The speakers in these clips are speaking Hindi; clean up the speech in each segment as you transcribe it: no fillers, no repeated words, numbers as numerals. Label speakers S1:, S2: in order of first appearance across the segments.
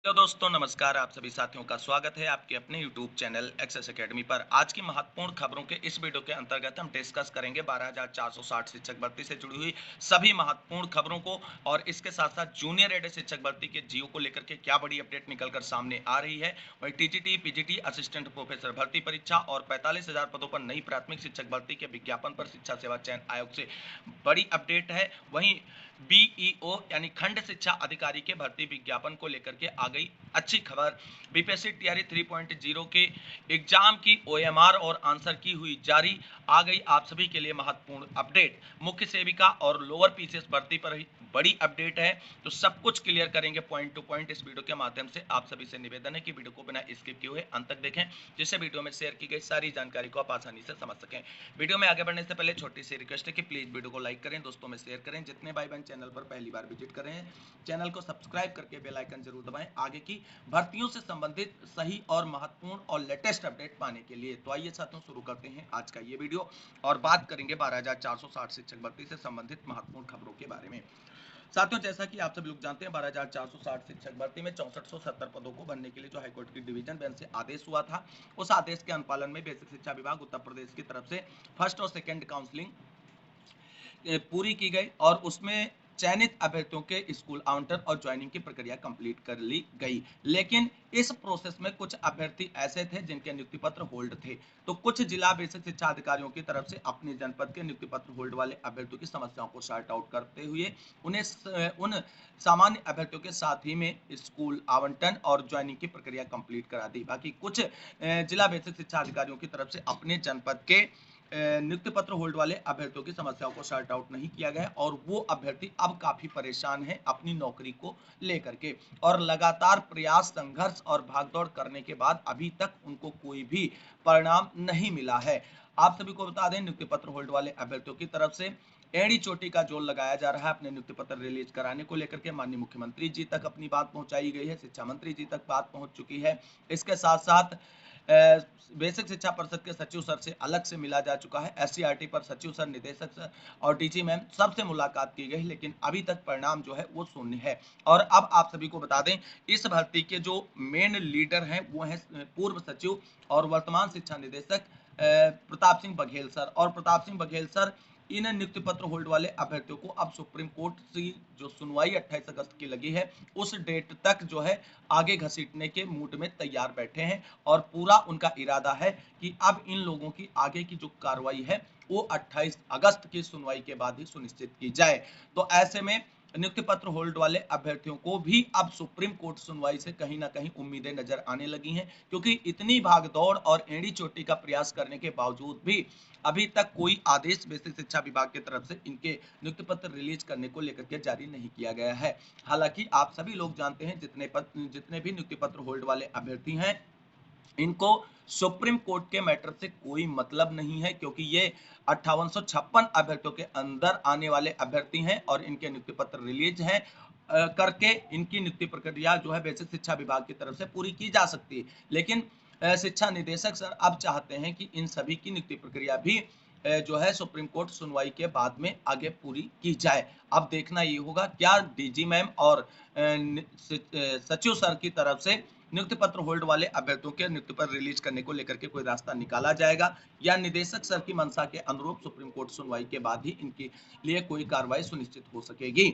S1: तो दोस्तों नमस्कार। आप सभी साथियों का स्वागत है आपके अपने यूट्यूब चैनल एक्सेस एकेडमी पर। आज की महत्वपूर्ण खबरों के इस वीडियो के अंतर्गत हम डिस्कस करेंगे 12,460 शिक्षक भर्ती से जुड़ी हुई सभी महत्वपूर्ण खबरों को, और इसके साथ साथ जूनियर एडेड शिक्षक भर्ती के जीओ को लेकर के क्या बड़ी अपडेट निकलकर सामने आ रही है। वही टीजीटी पीजीटी असिस्टेंट प्रोफेसर भर्ती परीक्षा और 45,000 पदों पर नई प्राथमिक शिक्षक भर्ती के विज्ञापन पर शिक्षा सेवा चयन आयोग से बड़ी अपडेट है। वहीं बीईओ यानी खंड शिक्षा अधिकारी के भर्ती विज्ञापन को लेकर के आ गई अच्छी खबर। बीपीएससी टीआरई 3.0 के एग्जाम की ओएमआर और आंसर की हुई जारी। आ गई आप सभी के लिए महत्वपूर्ण अपडेट। मुख्य सेविका और लोअर पीसीएस भर्ती पर ही बड़ी अपडेट है। तो सब कुछ क्लियर करेंगे पॉइंट टू पॉइंट इस वीडियो के माध्यम से। आप सभी से निवेदन है कि वीडियो को बिना स्किप किए हुए अंत तक देखें, जिससे वीडियो में शेयर की गई सारी जानकारी को आप आसानी से समझ सकें। वीडियो में आगे बढ़ने से पहले छोटी सी रिक्वेस्ट है कि प्लीज वीडियो को लाइक करें, दोस्तों में शेयर करें। जितने भाई बहन चैनल पर पहली बार विजिट कर रहे हैं, चैनल को सब्सक्राइब करके बेल आइकन जरूर दबाएं आगे की भर्तियों से संबंधित सही और महत्वपूर्ण और लेटेस्ट अपडेट पाने के लिए। तो आइए साथियों शुरू करते हैं आज का ये वीडियो और बात करेंगे 12,460 शिक्षक भर्ती से संबंधित महत्वपूर्ण खबरों के बारे में। साथियों, जैसा कि आप सभी लोग जानते हैं, 12,460 शिक्षक भर्ती में 6470 पदों को भरने के लिए जो हाईकोर्ट की डिवीजन बेंच से आदेश हुआ था, उस आदेश के अनुपालन में बेसिक शिक्षा विभाग उत्तर प्रदेश की तरफ से फर्स्ट और सेकंड काउंसलिंग पूरी की गई और उसमें चयनित अभ्यर्थियों के स्कूल आवंटन और ज्वाइनिंग की प्रक्रिया कंप्लीट कर ली गई। लेकिन इस प्रोसेस में कुछ अभ्यर्थी ऐसे थे जिनके नियुक्ति पत्र होल्ड थे। तो कुछ जिला बेसिक शिक्षा अधिकारियों की तरफ से अपने जनपद के नियुक्ति पत्र होल्ड वाले अभ्यर्थियों की समस्याओं को सॉर्ट आउट करते हुए उन सामान्य अभ्यर्थियों के साथ ही में स्कूल आवंटन और ज्वाइनिंग की प्रक्रिया कंप्लीट करा दी। बाकी कुछ जिला बेसिक शिक्षा अधिकारियों की तरफ से अपने जनपद के नियुक्ति पत्र होल्ड वाले अभ्यर्थियों की समस्याओं को सॉर्ट आउट नहीं किया गया और वो अभ्यर्थी अब काफी परेशान हैं अपनी नौकरी को लेकर के, और लगातार प्रयास, संघर्ष और भागदौड़ करने के बाद अभी तक उनको कोई भी परिणाम नहीं मिला है। आप सभी को बता दें, नियुक्ति पत्र होल्ड वाले अभ्यर्थियों की तरफ से एड़ी चोटी का जोर लगाया जा रहा है। अपने नियुक्ति पत्र रिलीज कराने को लेकर के माननीय मुख्यमंत्री जी तक अपनी बात पहुंचाई गई है, शिक्षा मंत्री जी तक बात पहुंच चुकी है। इसके साथ साथ बेसिक शिक्षा परिषद के सचिव सर से अलग से मिला जा चुका है। एससीईआरटी पर सचिव सर, निदेशक सर और डीजी मैम सबसे मुलाकात की गई, लेकिन अभी तक परिणाम जो है वो शून्य है। और अब आप सभी को बता दें, इस भर्ती के जो मेन लीडर हैं वो हैं पूर्व सचिव और वर्तमान शिक्षा निदेशक प्रताप सिंह बघेल सर। और प्रताप सिंह बघेल सर इन नियुक्ति पत्र होल्ड वाले अभ्यर्थियों को अब सुप्रीम कोर्ट की जो सुनवाई 28 अगस्त की लगी है, उस डेट तक जो है आगे घसीटने के मूड में तैयार बैठे हैं। और पूरा उनका इरादा है कि अब इन लोगों की आगे की जो कार्रवाई है वो 28 अगस्त की सुनवाई के बाद ही सुनिश्चित की जाए। तो ऐसे में नियुक्ति पत्र होल्ड वाले अभ्यर्थियों को भी अब सुप्रीम कोर्ट सुनवाई से कहीं ना कहीं उम्मीदें नजर आने लगी हैं, क्योंकि इतनी भागदौड़ और एड़ी चोटी का प्रयास करने के बावजूद भी अभी तक कोई आदेश बेसिक शिक्षा विभाग की तरफ से इनके नियुक्ति पत्र रिलीज करने को लेकर के जारी नहीं किया गया है। हालांकि आप सभी लोग जानते हैं, जितने भी नियुक्ति पत्र होल्ड वाले अभ्यर्थी हैं, इनको सुप्रीम कोर्ट के मैटर से कोई मतलब नहीं है, क्योंकि ये 5856 अभ्यर्थियों के अंदर आने वाले अभ्यर्थी हैं और इनके नियुक्ति पत्र रिलीज हैं करके इनकी नियुक्ति प्रक्रिया जो है बेसिक शिक्षा विभाग की तरफ से पूरी की जा सकती है। लेकिन शिक्षा निदेशक सर अब चाहते हैं कि इन सभी की नियुक्ति प्रक्रिया भी जो है सुप्रीम कोर्ट सुनवाई के बाद में आगे पूरी की जाए। अब देखना ये होगा क्या डीजी मैम और सचिव सर की तरफ से नियुक्ति पत्र होल्ड वाले अभ्यर्थियों के नियुक्ति पत्र रिलीज करने को लेकर के कोई रास्ता निकाला जाएगा, या निदेशक सर की मंशा के अनुरूप सुप्रीम कोर्ट सुनवाई के बाद ही इनके लिए कोई कार्रवाई सुनिश्चित हो सकेगी।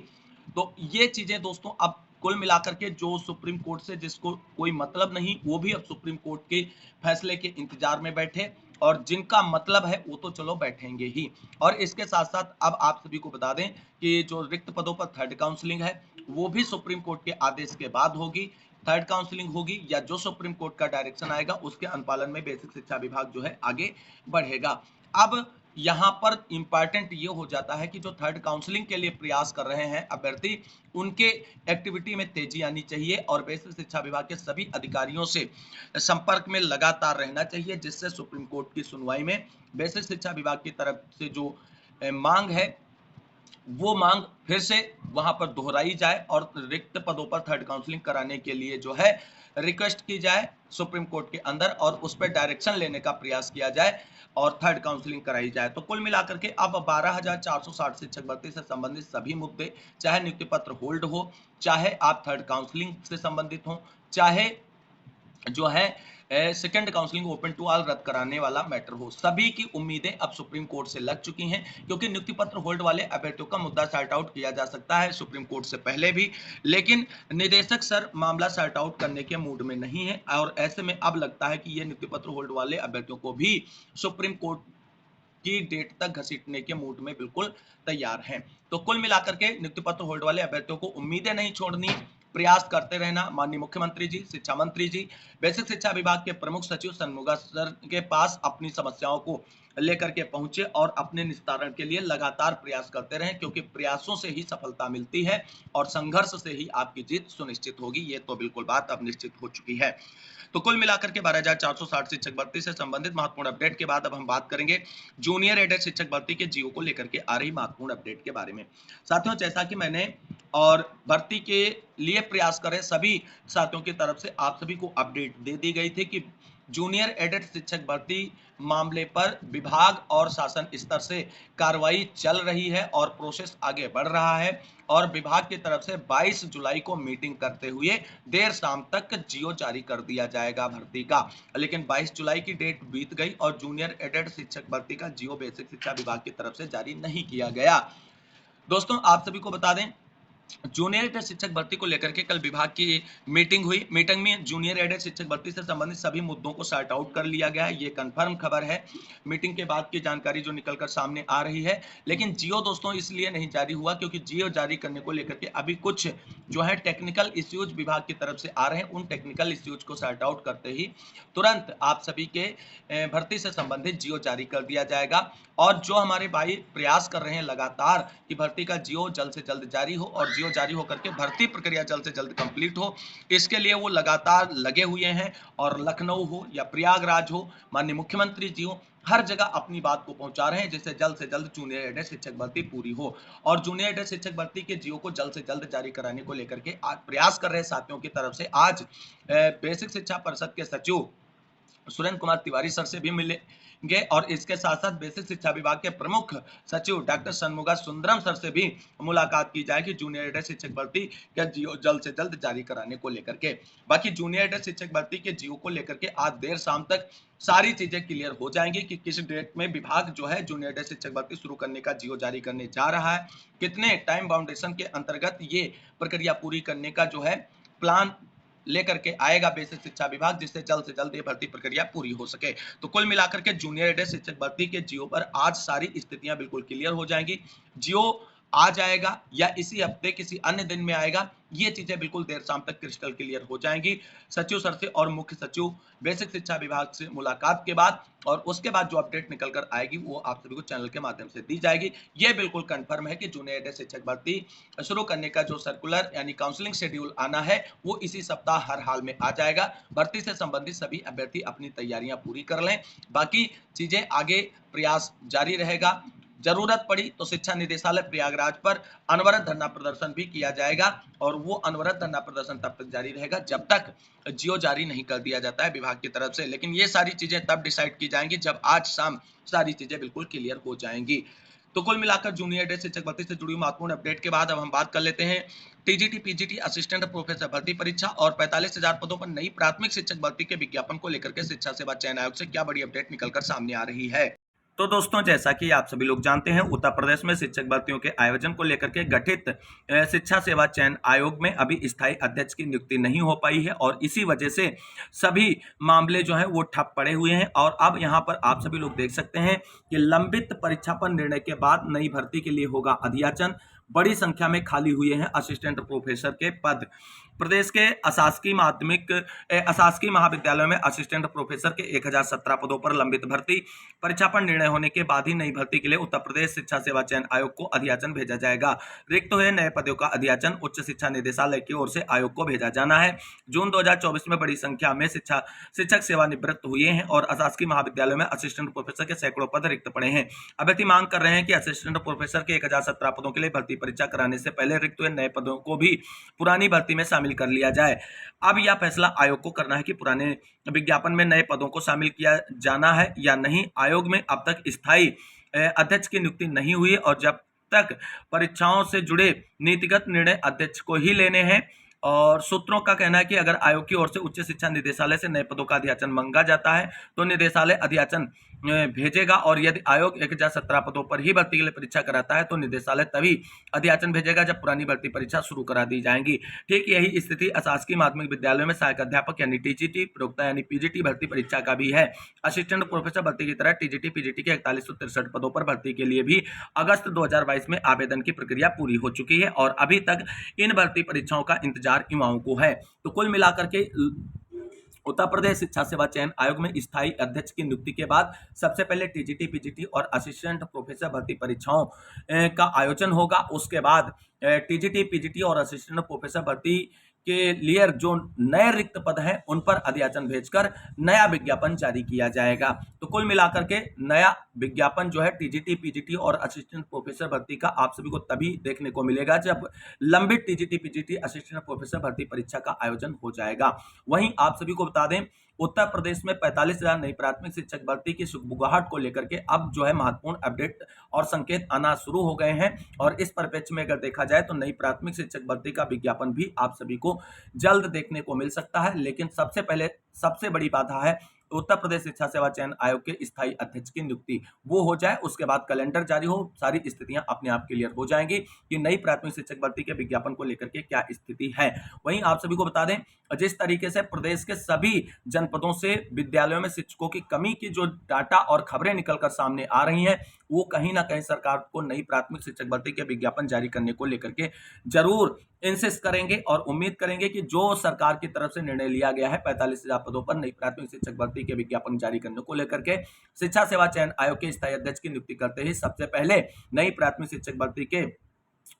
S1: तो ये चीजें दोस्तों, अब कुल मिलाकर के जो सुप्रीम कोर्ट से जिसको कोई मतलब नहीं, वो भी अब सुप्रीम कोर्ट के फैसले के इंतजार में बैठे, और जिनका मतलब है वो तो चलो बैठेंगे ही। और इसके साथ साथ अब आप सभी को बता दें कि जो रिक्त पदों पर थर्ड काउंसलिंग है वो भी सुप्रीम कोर्ट के आदेश के बाद होगी। थर्ड काउंसलिंग होगी या जो सुप्रीम कोर्ट का डायरेक्शन आएगा उसके अनुपालन में बेसिक शिक्षा विभाग जो है आगे बढ़ेगा। अब यहाँ पर इंपॉर्टेंट ये हो जाता है कि जो थर्ड काउंसलिंग के लिए प्रयास कर रहे हैं अभ्यर्थी, उनके एक्टिविटी में तेजी आनी चाहिए और बेसिक शिक्षा विभाग के सभी अधिकारियों से संपर्क में लगातार रहना चाहिए, जिससे सुप्रीम कोर्ट की सुनवाई में बेसिक शिक्षा विभाग की तरफ से जो मांग है वो मांग फिर से वहां पर दोहराई जाए और रिक्त पदों पर थर्ड काउंसलिंग कराने के लिए जो है रिक्वेस्ट की जाए सुप्रीम कोर्ट के अंदर और उस पर डायरेक्शन लेने का प्रयास किया जाए और थर्ड काउंसलिंग कराई जाए। तो कुल मिलाकर के अब 12,460 शिक्षक भर्ती से संबंधित सभी मुद्दे, चाहे नियुक्ति पत्र होल्ड हो, चाहे आप थर्ड काउंसलिंग से संबंधित हो, चाहे जो है second counselling open to all रद्द कराने वाला मैटर हो, सभी की उम्मीदें अब सुप्रीम कोर्ट से लग चुकी हैं, क्योंकि नियुक्ति पत्र होल्ड वाले अभ्यर्थियों का मुद्दा सॉर्ट आउट किया जा सकता है सुप्रीम कोर्ट से पहले भी, लेकिन निदेशक सर मामला सॉर्ट आउट करने के मूड में नहीं है और ऐसे में अब लगता है कि ये नियुक्ति पत्र होल्ड वाले अभ्यर्थियों को भी सुप्रीम कोर्ट की डेट तक घसीटने के मूड में बिल्कुल तैयार हैं। तो कुल मिलाकर के नियुक्ति पत्र होल्ड वाले अभ्यर्थियों को उम्मीदें नहीं छोड़नी, प्रयास करते रहना। माननीय मुख्यमंत्री जी, शिक्षा मंत्री जी, बेसिक शिक्षा विभाग के प्रमुख सचिव षणमुगा सर के पास अपनी समस्याओं को लेकर के पहुंचे और अपने निस्तारण के लिए लगातार प्रयास करते रहें, क्योंकि प्रयासों से ही सफलता मिलती है और संघर्ष से ही आपकी जीत सुनिश्चित होगी। ये तो बिल्कुल बात अब निश्चित हो चुकी है। तो कुल मिलाकर के 12,460 शिक्षक भर्ती से संबंधित महत्वपूर्ण अपडेट के बाद अब हम बात करेंगे जूनियर एडेड शिक्षक भर्ती के जीओ को लेकर के आ रही महत्वपूर्ण अपडेट के बारे में। साथियों, जैसा कि मैंने और भर्ती के लिए प्रयास कर रहे सभी साथियों की तरफ से आप सभी को अपडेट दे दी गई थी कि जूनियर एडेड शिक्षक भर्ती मामले पर विभाग और शासन स्तर से कार्रवाई चल रही है और प्रोसेस आगे बढ़ रहा है और विभाग की तरफ से 22 जुलाई को मीटिंग करते हुए देर शाम तक जीओ जारी कर दिया जाएगा भर्ती का। लेकिन 22 जुलाई की डेट बीत गई और जूनियर एडेड शिक्षक भर्ती का जीओ बेसिक शिक्षा विभाग की तरफ से जारी नहीं किया गया। दोस्तों, आप सभी को बता दें, जूनियर एडेड शिक्षक भर्ती को लेकर के कल विभाग की मीटिंग हुई। मीटिंग में जूनियर एडेड शिक्षक भर्ती से संबंधित सभी मुद्दों को सॉर्ट आउट कर लिया गया है। ये कंफर्म खबर है, मीटिंग के बाद की जानकारी जो निकलकर सामने आ रही है। लेकिन जियो दोस्तों इसलिए नहीं जारी हुआ क्योंकि जियो जारी करने को लेकर के अभी कुछ जो है टेक्निकल इश्यूज विभाग की तरफ से आ रहे हैं। उन टेक्निकल इश्यूज को सॉर्ट आउट करते ही तुरंत आप सभी के भर्ती से संबंधित जियो जारी कर दिया जाएगा। और जो हमारे भाई प्रयास कर रहे हैं लगातार कि भर्ती का जियो जल्द से जल्द जारी हो और जियो जारी होकर के भर्ती प्रक्रिया जल्द से जल्द कंप्लीट हो, इसके लिए वो लगातार लगे हुए हैं। और लखनऊ हो या प्रयागराज हो, माननीय मुख्यमंत्री जी हो, हर जगह अपनी बात को पहुंचा रहे हैं जिससे जल्द से जल्द जूनियर एडेड शिक्षक भर्ती पूरी हो। और जूनियर एडेड शिक्षक भर्ती के जियो को जल्द से जल्द जारी कराने को लेकर के आज प्रयास कर रहे साथियों की तरफ से आज बेसिक शिक्षा परिषद के सचिव सुरेंद्र कुमार तिवारी सर से भी मिलेंगे और इसके साथ साथ बेसिक शिक्षा विभाग के प्रमुख सचिव डॉक्टर षणमुगा सुंदरम सर से भी मुलाकात की जाएगी जूनियर एडेड शिक्षक भर्ती का जियो जल्द से जल्द जारी कराने को लेकर के। बाकी जूनियर एडेड शिक्षक भर्ती के जियो को लेकर के आज देर शाम तक सारी चीजें क्लियर हो जाएंगी कि किस डेट में विभाग जो है जूनियर एडेड शिक्षक भर्ती शुरू करने का जियो जारी करने जा रहा है, कितने टाइम बाउंडेशन के अंतर्गत ये प्रक्रिया पूरी करने का जो है प्लान लेकर के आएगा बेसिक शिक्षा विभाग, जिससे जल्द से जल्द ये भर्ती प्रक्रिया पूरी हो सके। तो कुल मिलाकर के जूनियर एडेड शिक्षक भर्ती के जियो पर आज सारी स्थितियां बिल्कुल क्लियर हो जाएंगी। जियो आ जाएगा या इसी हफ्ते किसी अन्य दिन में आएगा, ये चीजें बिल्कुल देर शाम तक क्रिस्टल क्लियर हो जाएंगी सचिव सर से और मुख्य सचिव बेसिक शिक्षा विभाग से मुलाकात के बाद। और उसके बाद जो अपडेट निकल कर आएगी वो आप सभी को चैनल के माध्यम से दी जाएगी। ये बिल्कुल कंफर्म है कि जूनियर एडेड शिक्षक भर्ती शुरू करने का जो सर्कुलर यानी काउंसलिंग शेड्यूल आना है वो इसी सप्ताह हर हाल में आ जाएगा। भर्ती से संबंधित सभी अभ्यर्थी अपनी तैयारियां पूरी कर लें, बाकी चीजें आगे प्रयास जारी रहेगा। जरूरत पड़ी तो शिक्षा निदेशालय प्रयागराज पर अनवरत धरना प्रदर्शन भी किया जाएगा और वो अनवरत धरना प्रदर्शन तब तक जारी रहेगा जब तक जियो जारी नहीं कर दिया जाता है विभाग की तरफ से। लेकिन ये सारी चीजें तब डिसाइड की जाएंगी जब आज शाम सारी चीजें बिल्कुल क्लियर हो जाएंगी। तो कुल मिलाकर जूनियर एडेड शिक्षक भर्ती से जुड़ी महत्वपूर्ण अपडेट के बाद अब हम बात कर लेते हैं टीजीटी पीजीटी असिस्टेंट प्रोफेसर भर्ती परीक्षा और 45,000 पदों पर नई प्राथमिक शिक्षक भर्ती के विज्ञापन को लेकर के शिक्षा सेवा चयन आयोग से क्या बड़ी अपडेट निकलकर सामने आ रही है। तो दोस्तों, जैसा कि आप सभी लोग जानते हैं, उत्तर प्रदेश में शिक्षक भर्तियों के आयोजन को लेकर के गठित शिक्षा सेवा चयन आयोग में अभी स्थायी अध्यक्ष की नियुक्ति नहीं हो पाई है और इसी वजह से सभी मामले जो है वो ठप पड़े हुए हैं। और अब यहाँ पर आप सभी लोग देख सकते हैं कि लंबित परीक्षा पर निर्णय के बाद नई भर्ती के लिए होगा अधियाचन। बड़ी संख्या में खाली हुए हैं असिस्टेंट प्रोफेसर के पद। प्रदेश के अशासकीय महाविद्यालयों में असिस्टेंट प्रोफेसर के 1017 पदों पर लंबित भर्ती। परीक्षा पर निर्णय होने के बाद ही नई भर्ती के लिए उत्तर प्रदेश शिक्षा सेवा चयन आयोग को अधियाचन भेजा जाएगा। रिक्त हुए नए पदों का अधियाचन उच्च शिक्षा निदेशालय की ओर से आयोग को भेजा जाना है। जून 2024 में बड़ी संख्या में शिक्षक सेवानिवृत्त हुए हैं और अशासकीय महाविद्यालयों में असिस्टेंट प्रोफेसर के सैकड़ों पद रिक्त पड़े हैं। अभ्यर्थी मांग कर रहे हैं कि असिस्टेंट प्रोफेसर के 1017 पदों के लिए भर्ती परीक्षा कराने से पहले रिक्त हुए नए पदों को भी पुरानी भर्ती में शामिल कर लिया जाए। अब यह फैसला आयोग को करना है कि पुराने विज्ञापन में नए पदों को शामिल किया जाना है या नहीं। आयोग में अब तक स्थायी अध्यक्ष की नियुक्ति नहीं हुई और जब तक परीक्षाओं से जुड़े नीतिगत निर्णय अध्यक्ष को ही लेने हैं। और सूत्रों का कहना है कि अगर आयोग की ओर से उच्च शिक्षा निदेशालय से नए पदों का अधियाचन मांगा जाता है तो निदेशालय अधियाचन भेजेगा और यदि आयोग 1017 पदों पर ही भर्ती के लिए परीक्षा कराता है तो निदेशालय तभी अधियाचन भेजेगा जब पुरानी भर्ती परीक्षा शुरू करा दी जाएंगी। ठीक यही स्थिति अशासकीय माध्यमिक विद्यालयों में सहायक अध्यापक यानी टीजीटी, प्रवक्ता यानी पीजीटी भर्ती परीक्षा का भी है। असिस्टेंट प्रोफेसर भर्ती की तरह टीजीटी पीजीटी के 4163 पदों पर भर्ती के लिए भी अगस्त 2022 में आवेदन की प्रक्रिया पूरी हो चुकी है और अभी तक इन भर्ती परीक्षाओं का इंतजार युवाओं को है। तो कुल मिलाकर के उत्तर प्रदेश शिक्षा सेवा चयन आयोग में स्थायी अध्यक्ष की नियुक्ति के बाद सबसे पहले टीजीटी, पीजीटी और असिस्टेंट प्रोफेसर भर्ती परीक्षाओं का आयोजन होगा। उसके बाद टीजीटी, पीजीटी और असिस्टेंट प्रोफेसर भर्ती के लिए जो नए रिक्त पद हैं उन पर अधियाचन भेजकर नया विज्ञापन जारी किया जाएगा। तो कुल मिलाकर के नया विज्ञापन जो है टीजीटी, पीजीटी और असिस्टेंट प्रोफेसर भर्ती का आप सभी को तभी देखने को मिलेगा जब लंबित टीजीटी, पीजीटी, असिस्टेंट प्रोफेसर भर्ती परीक्षा का आयोजन हो जाएगा। वहीं आप सभी को बता दें उत्तर प्रदेश में 45,000 नई प्राथमिक शिक्षक भर्ती की सुगबुगाहट को लेकर के अब जो है महत्वपूर्ण अपडेट और संकेत आना शुरू हो गए हैं और इस परिप्रेक्ष्य में अगर देखा जाए तो नई प्राथमिक शिक्षक भर्ती का विज्ञापन भी आप सभी को जल्द देखने को मिल सकता है। लेकिन सबसे पहले सबसे बड़ी बाधा है उत्तर प्रदेश शिक्षा सेवा चयन आयोग के स्थायी अध्यक्ष की नियुक्ति, वो हो जाए उसके बाद कैलेंडर जारी हो, सारी स्थितियां अपने आप क्लियर हो जाएंगी कि नई प्राथमिक शिक्षक भर्ती के विज्ञापन को लेकर के क्या स्थिति है। वहीं आप सभी को बता दें जिस तरीके से प्रदेश के सभी जनपदों से विद्यालयों में शिक्षकों की कमी की जो डाटा और खबरें निकलकर सामने आ रही हैं वो कहीं ना कहीं सरकार को नई प्राथमिक शिक्षक भर्ती के विज्ञापन जारी करने को लेकर के जरूर इंसिस्ट करेंगे और उम्मीद करेंगे कि जो सरकार की तरफ से निर्णय लिया गया है 45,000 पदों पर नई प्राथमिक शिक्षक भर्ती के विज्ञापन जारी करने को लेकर के शिक्षा सेवा चयन आयोग के स्थायी अध्यक्ष की नियुक्ति करते ही सबसे पहले नई प्राथमिक शिक्षक भर्ती के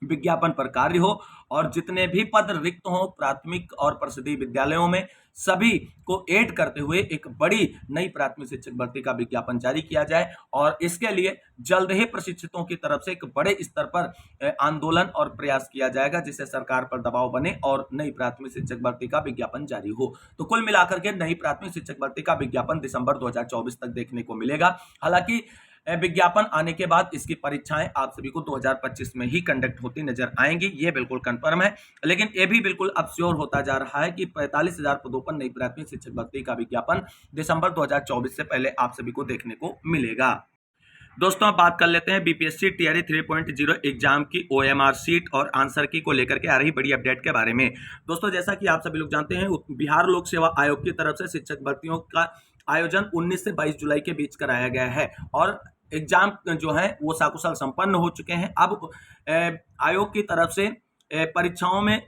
S1: विज्ञापन पर कार्य हो और जितने भी पद रिक्त हों प्राथमिक और परिषदीय विद्यालयों में सभी को ऐड करते हुए एक बड़ी नई प्राथमिक शिक्षक भर्ती का विज्ञापन जारी किया जाए और इसके लिए जल्द ही प्रशिक्षितों की तरफ से एक बड़े स्तर पर आंदोलन और प्रयास किया जाएगा जिससे सरकार पर दबाव बने और नई प्राथमिक शिक्षक भर्ती का विज्ञापन जारी हो। तो कुल मिलाकर के नई प्राथमिक शिक्षक भर्ती का विज्ञापन दिसंबर 2024 तक देखने को मिलेगा। हालांकि विज्ञापन आने के बाद इसकी परीक्षाएं आप सभी को 2025 में ही कंडक्ट होती नजर आएंगी, ये बिल्कुल कंफर्म है। लेकिन ये भी बिल्कुल अब श्योर होता जा रहा है कि 45,000 पदों पर नई प्राथमिक शिक्षक भर्ती का विज्ञापन दिसंबर 2024 से पहले आप सभी को देखने को मिलेगा। दोस्तों अब बात कर लेते हैं बीपीएससी टीआरई 3.0 एग्जाम की ओएमआर सीट और आंसर की को लेकर के आ रही बड़ी अपडेट के बारे में। दोस्तों जैसा कि आप सभी लोग जानते हैं बिहार लोक सेवा आयोग की तरफ से शिक्षक भर्तियों का आयोजन 19 से 22 जुलाई के बीच कराया गया है और एग्जाम जो है वो सकुशल संपन्न हो चुके हैं। अब आयोग की तरफ से परीक्षाओं में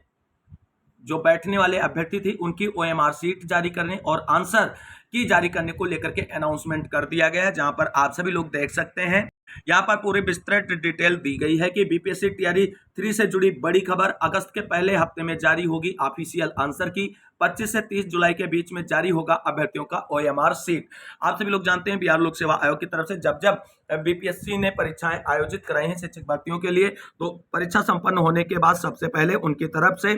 S1: जो बैठने वाले अभ्यर्थी थे उनकी ओएमआर सीट जारी करने और आंसर की जारी करने को लेकर के अनाउंसमेंट कर दिया गया है, जहां पर आप सभी लोग देख सकते हैं यहाँ पर पूरी विस्तृत डिटेल दी गई है कि बीपीएससी टीआरई 3 से जुड़ी बड़ी खबर। अगस्त के पहले हफ्ते में जारी होगी ऑफिशियल आंसर की। 25 से 30 जुलाई के बीच में जारी होगा अभ्यर्थियों का ओएमआर सीट। आप सभी लोग जानते हैं बिहार लोक सेवा आयोग की तरफ से जब जब बीपीएससी ने परीक्षाएं आयोजित कराई हैं शिक्षक भर्तियों के लिए तो परीक्षा संपन्न होने के बाद सबसे पहले उनकी तरफ से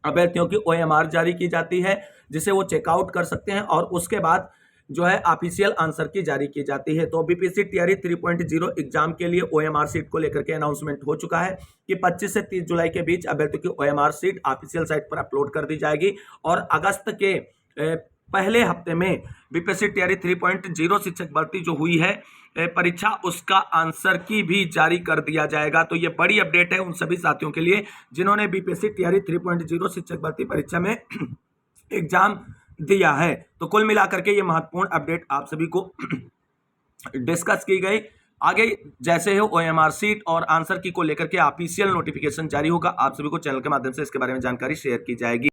S1: अभ्यर्थियों की ओएमआर जारी की जाती है जिसे वो चेकआउट कर सकते हैं और उसके बाद जो है ऑफिशियल आंसर की जारी की जाती है। तो बीपीएससी टीआरई 3.0 एग्जाम के लिए ओएमआर सीट को लेकर के अनाउंसमेंट हो चुका है कि 25 से 30 जुलाई के बीच अभ्यर्थियों की ओएमआर सीट ऑफिशियल साइट पर अपलोड कर दी जाएगी और अगस्त के पहले हफ्ते में बीपीएससी टीआरई 3.0 शिक्षक भर्ती जो हुई है परीक्षा उसका आंसर की भी जारी कर दिया जाएगा। तो ये बड़ी अपडेट है उन सभी साथियों के लिए जिन्होंने बीपीएससी टीआरई 3.0 शिक्षक भर्ती परीक्षा में एग्जाम दिया है। तो कुल मिलाकर के ये महत्वपूर्ण अपडेट आप सभी को डिस्कस की गई। आगे जैसे हो ओएमआर सीट और आंसर की को लेकर के ऑफिशियल नोटिफिकेशन जारी होगा, आप सभी को चैनल के माध्यम से इसके बारे में जानकारी शेयर की जाएगी।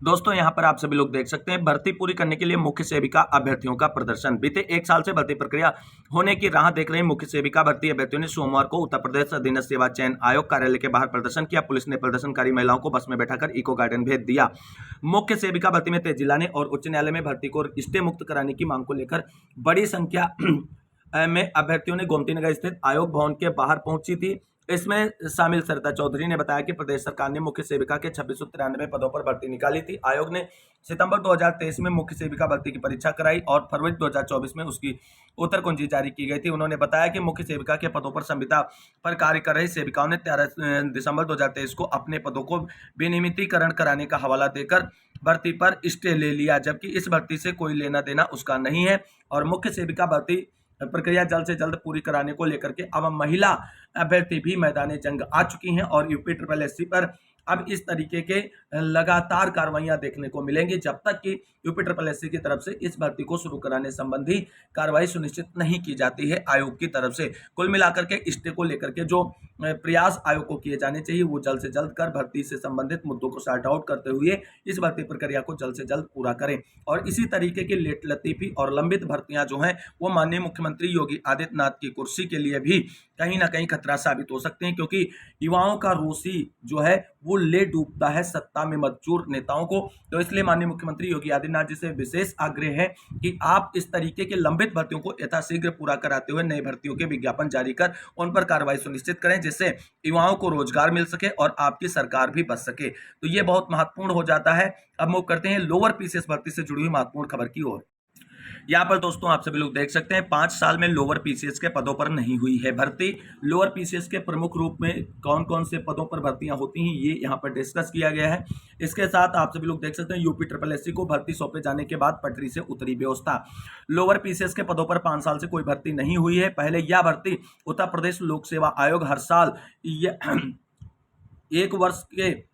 S1: दोस्तों यहां पर आप सभी लोग देख सकते हैं, भर्ती पूरी करने के लिए मुख्य सेविका अभ्यर्थियों का प्रदर्शन। बीते 1 साल से भर्ती प्रक्रिया होने की राह देख रहे मुख्य सेविका भर्ती अभ्यर्थियों ने सोमवार को उत्तर प्रदेश अधीनस्थ सेवा चयन आयोग कार्यालय के बाहर प्रदर्शन किया। पुलिस ने प्रदर्शनकारी महिलाओं को बस में बैठाकर इको गार्डन भेज दिया। मुख्य सेविका भर्ती में तेजी लाने और उच्च न्यायालय में भर्ती को स्टे मुक्त कराने की मांग को लेकर बड़ी संख्या में अभ्यर्थियों ने गोमती नगर स्थित आयोग भवन के बाहर पहुंची थी। इसमें शामिल सरिता चौधरी ने बताया कि प्रदेश सरकार ने मुख्य सेविका के 2693 पदों पर भर्ती निकाली थी। आयोग ने सितंबर 2023 में मुख्य सेविका भर्ती की परीक्षा कराई और फरवरी 2024 में उसकी उत्तर कुंजी जारी की गई थी। उन्होंने बताया कि मुख्य सेविका के पदों पर संविदा पर कार्य कर रही सेविकाओं ने 13 दिसंबर 2023 को अपने पदों को विनियमितीकरण कराने का हवाला देकर भर्ती पर स्टे ले लिया, जबकि इस भर्ती से कोई लेना देना उसका नहीं है और मुख्य सेविका भर्ती प्रक्रिया जल्द से जल्द पूरी कराने को लेकर के अब महिला अभ्यर्थी भी मैदान जंग आ चुकी हैं और यूपी ट्रिपल एससी पर अब इस तरीके के लगातार कार्रवाइयां देखने को मिलेंगी जब तक कि यूपी ट्रिपल एससी की तरफ से इस भर्ती को शुरू कराने संबंधी कार्रवाई सुनिश्चित नहीं की जाती है आयोग की तरफ से। कुल मिलाकर के स्टे को लेकर के जो प्रयास आयोग को किए जाने चाहिए वो जल्द से जल्द कर भर्ती से संबंधित मुद्दों को सॉर्ट आउट करते हुए इस भर्ती प्रक्रिया को जल्द से जल्द पूरा करें। और इसी तरीके की लेट लतीफी और लंबित भर्तियां जो हैं वो माननीय मुख्यमंत्री योगी आदित्यनाथ की कुर्सी के लिए भी कहीं ना कहीं खतरा साबित हो सकते हैं, क्योंकि युवाओं का रोसी जो है वो ले डूबता है सत्ता में मजबूर नेताओं को। तो इसलिए माननीय मुख्यमंत्री योगी आदित्यनाथ जी से विशेष आग्रह है कि आप इस तरीके के लंबित भर्तियों को यथाशीघ्र पूरा कराते हुए नई भर्तियों के विज्ञापन जारी कर उन पर कार्रवाई सुनिश्चित करें, जिससे युवाओं को रोजगार मिल सके और आपकी सरकार भी बच सके। तो ये बहुत महत्वपूर्ण हो जाता है। अब मूव करते हैं लोअर पीसीएस भर्ती से जुड़ी हुई महत्वपूर्ण खबर की ओर। यहाँ पर दोस्तों आप सभी लोग देख सकते हैं 5 साल में लोअर पीसीएस के पदों पर नहीं हुई है भर्ती। लोअर पीसीएस के प्रमुख रूप में कौन कौन से पदों पर भर्तियां होती हैं ये यहाँ पर डिस्कस किया गया है। इसके साथ आप सभी लोग देख सकते हैं यूपी ट्रिपल एससी को भर्ती सौंपे जाने के बाद पटरी से उतरी व्यवस्था। लोअर पीसीएस के पदों पर 5 साल से कोई भर्ती नहीं हुई है। पहले यह भर्ती उत्तर प्रदेश लोक सेवा आयोग हर साल 1 वर्ष के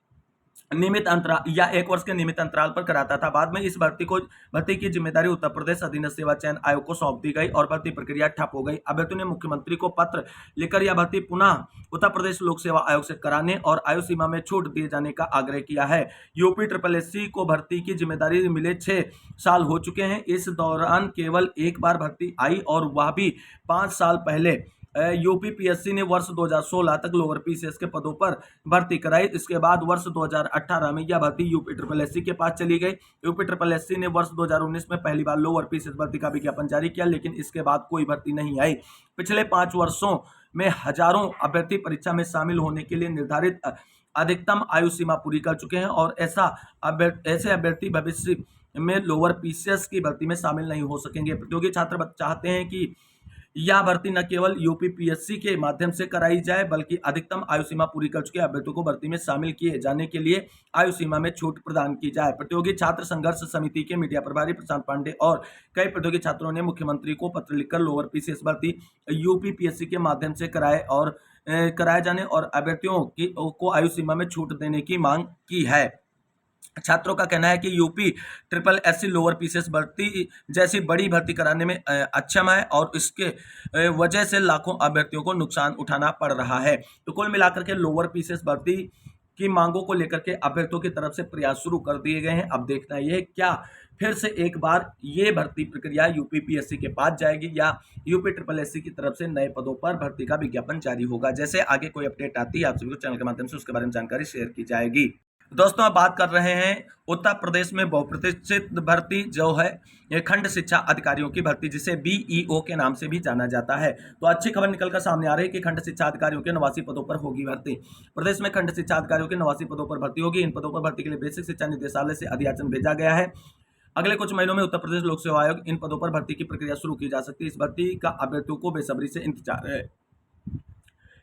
S1: नियमित अंतराल या 1 वर्ष के नियमित अंतराल पर कराता था। बाद में इस भर्ती की जिम्मेदारी उत्तर प्रदेश अधीनस्थ सेवा चयन आयोग को सौंप दी गई और भर्ती प्रक्रिया ठप हो गई। अभ्यर्थियों ने मुख्यमंत्री को पत्र लिखकर यह भर्ती पुनः उत्तर प्रदेश लोक सेवा आयोग से कराने और आयु सीमा में छूट दिए जाने का आग्रह किया है। यूपी ट्रिपल एससी को भर्ती की जिम्मेदारी मिले 6 साल हो चुके हैं। इस दौरान केवल एक बार भर्ती आई और वह भी 5 साल पहले। यूपीपीएससी ने वर्ष 2016 तक लोअर पीसीएस के पदों पर भर्ती कराई। इसके बाद वर्ष 2018 में यह भर्ती यूपी ट्रिपल एससी के पास चली गई। यूपी ट्रिपल एससी ने वर्ष 2019 में पहली बार लोअर पीसीएस भर्ती का विज्ञापन जारी किया, लेकिन इसके बाद कोई भर्ती नहीं आई। पिछले 5 वर्षों में हजारों अभ्यर्थी परीक्षा में शामिल होने के लिए निर्धारित अधिकतम आयु सीमा पूरी कर चुके हैं और ऐसे अभ्यर्थी भविष्य में लोअर पीसीएस की भर्ती में शामिल नहीं हो सकेंगे। प्रतियोगी छात्र चाहते हैं कि यह भर्ती न केवल यूपीपीएससी के माध्यम से कराई जाए बल्कि अधिकतम आयु सीमा पूरी कर चुके अभ्यर्थियों को भर्ती में शामिल किए जाने के लिए आयु सीमा में छूट प्रदान की जाए। प्रतियोगी छात्र संघर्ष समिति के मीडिया प्रभारी प्रशांत पांडे और कई प्रतियोगी छात्रों ने मुख्यमंत्री को पत्र लिखकर लोअर पीसीएस भर्ती यूपीपीएससी के माध्यम से कराए जाने और अभ्यर्थियों को आयु सीमा में छूट देने की मांग की है। छात्रों का कहना है कि UP triple SC lower PCS भर्ती जैसी बड़ी भर्ती कराने में अक्षम है और इसके वजह से लाखों अभ्यर्थियों को नुकसान उठाना पड़ रहा है। तो कुल मिलाकर के लोअर पीसीएस भर्ती की मांगों को लेकर के अभ्यर्थियों की तरफ से प्रयास शुरू कर दिए गए हैं। अब देखना यह क्या फिर से एक बार ये भर्ती प्रक्रिया यूपीपीएससी के पास जाएगी या यूपी ट्रिपल एससी की तरफ से नए पदों पर भर्ती का विज्ञापन जारी होगा। जैसे आगे कोई अपडेट आती है आप सभी को चैनल के माध्यम से उसके बारे में जानकारी शेयर की जाएगी। दोस्तों अब बात कर रहे हैं उत्तर प्रदेश में बहुप्रतीक्षित भर्ती जो है खंड शिक्षा अधिकारियों की भर्ती, जिसे बीईओ के नाम से भी जाना जाता है। तो अच्छी खबर निकलकर सामने आ रही है कि खंड शिक्षा अधिकारियों के 89 पदों पर होगी भर्ती। प्रदेश में खंड शिक्षा अधिकारियों के 89 पदों पर भर्ती होगी। इन पदों पर भर्ती के लिए बेसिक शिक्षा निदेशालय से अधियाचन भेजा गया है। अगले कुछ महीनों में उत्तर प्रदेश लोक सेवा आयोग इन पदों पर भर्ती की प्रक्रिया शुरू की जा सकती है। इस भर्ती का अभ्यर्थियों को बेसब्री से इंतजार है।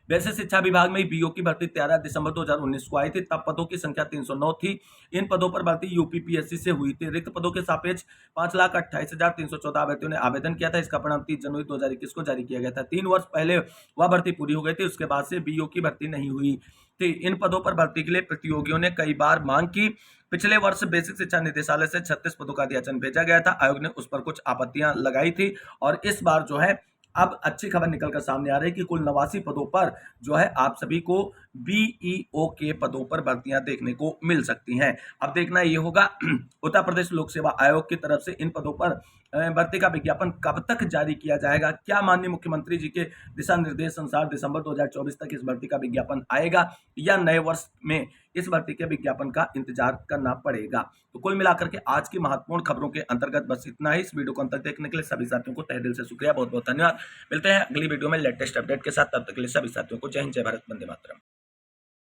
S1: वैसे शिक्षा विभाग में बीओ की भर्ती 13 दिसंबर 2019 को आई थी, तब पदों की संख्या 309 थी। इन पदों पर भर्ती यूपीपीएससी से हुई थी। रिक्त पदों के सापेक्ष 5,28,314 अभ्यर्थियों ने आवेदन किया था। इसका परिणाम 30 जनवरी 2021 को जारी किया गया था। 3 वर्ष पहले वह भर्ती पूरी हो गई थी, उसके बाद से बीओ की भर्ती नहीं हुई थी। इन पदों पर भर्ती के लिए प्रतियोगियों ने कई बार मांग की। पिछले वर्ष बेसिक शिक्षा निदेशालय से 36 पदों का अधियाचन भेजा गया था। आयोग ने उस पर कुछ आपत्तियां लगाई थी और इस बार जो है अब अच्छी खबर निकलकर सामने आ रही है कि कुल 89 पदों पर जो है आप सभी को बीईओ के पदों पर भर्तियां देखने को मिल सकती हैं। अब देखना ये होगा उत्तर प्रदेश लोक सेवा आयोग की तरफ से इन पदों पर भर्ती का विज्ञापन कब तक जारी किया जाएगा। क्या माननीय मुख्यमंत्री जी के दिशा निर्देश अनुसार दिसंबर 2024 तक इस भर्ती का विज्ञापन आएगा या नए वर्ष में इस भर्ती के विज्ञापन का इंतजार करना पड़ेगा। तो कुल मिलाकर के आज की महत्वपूर्ण खबरों के अंतर्गत बस इतना ही। इस वीडियो को अंत तक देखने के लिए सभी साथियों को तहे दिल से शुक्रिया, बहुत बहुत धन्यवाद। मिलते हैं अगली वीडियो में लेटेस्ट अपडेट के साथ, तब तक के लिए सभी साथियों को जय हिंद, जय भारत, वंदे मातरम।